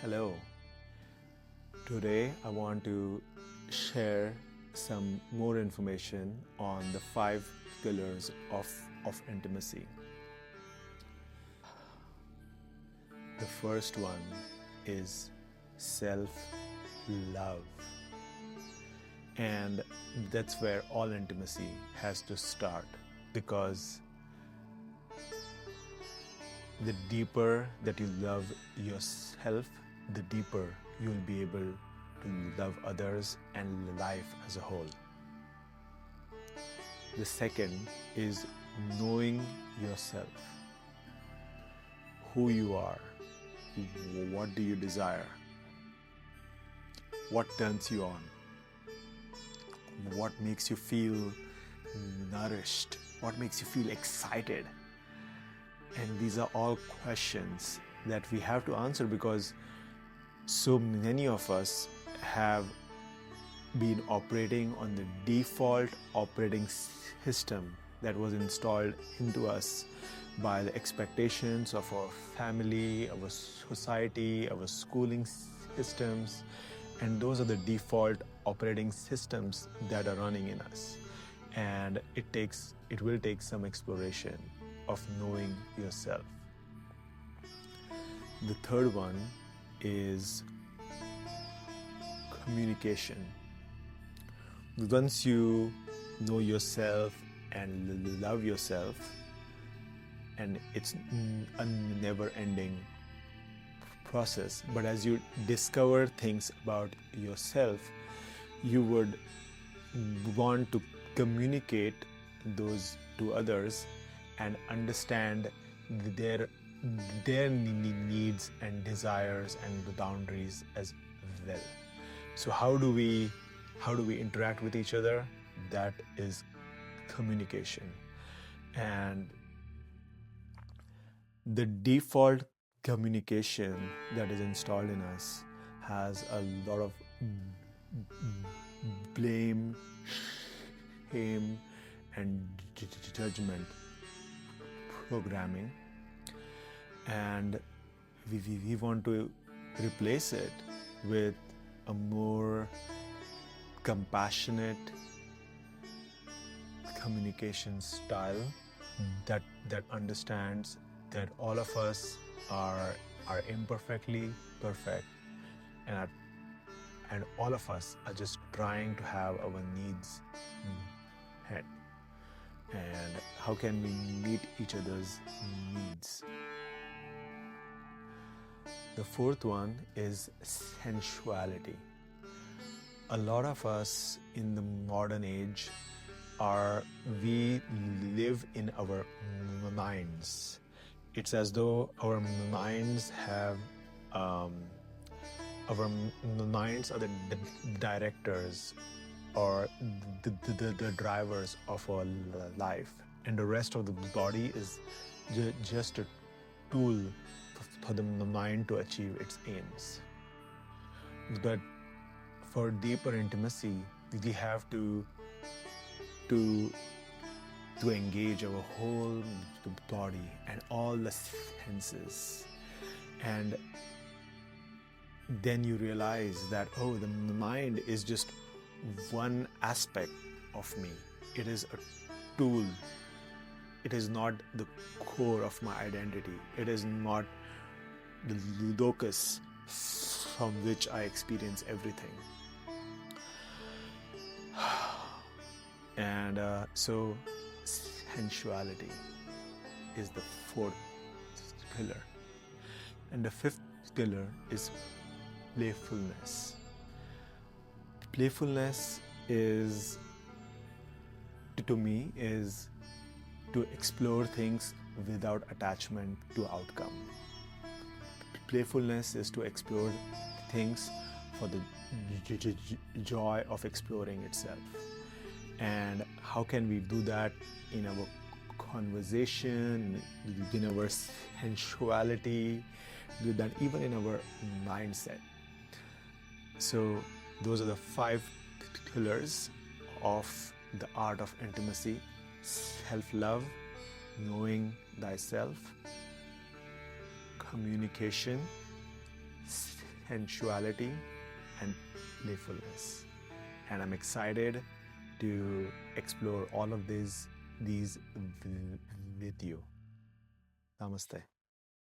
Hello. Today I want to share some more information on the 5 pillars of intimacy. The first one is self-love. And that's where all intimacy has to start, because the deeper that you love yourself, the deeper you'll be able to love others and life as a whole. The second is knowing yourself. Who you are, what do you desire, what turns you on, what makes you feel nourished, what makes you feel excited. And these are all questions that we have to answer, because so many of us have been operating on the default operating system that was installed into us by the expectations of our family, our society, our schooling systems, and those are the default operating systems that are running in us. And it will take some exploration of knowing yourself. The third one is communication. Once you know yourself and love yourself, and it's a never-ending process, but as you discover things about yourself, you would want to communicate those to others and understand their needs and desires and the boundaries as well. So how do we interact with each other? That is communication. And the default communication that is installed in us has a lot of blame, shame, and judgment programming, and we want to replace it with a more compassionate communication style that understands that all of us are imperfectly perfect, and all of us are just trying to have our needs met. And how can we meet each other's needs? The fourth one is sensuality. A lot of us in the modern age we live in our minds. It's as though our minds are the directors or the drivers of our life, and the rest of the body is just a tool for the mind to achieve its aims. But for deeper intimacy, we have to engage our whole body and all the senses, and then you realize that, oh, the mind is just one aspect of me. It is a tool. It is not the core of my identity. It is not the locus from which I experience everything. And so sensuality is the fourth pillar. And the fifth pillar is playfulness. Playfulness is, to me, is to explore things without attachment to outcome. Playfulness is to explore things for the joy of exploring itself. And how can we do that in our conversation, in our sensuality, do that even in our mindset? So those are the 5 pillars of the art of intimacy: self-love, knowing thyself, communication, sensuality, and playfulness. And I'm excited to explore all of these with you. Namaste.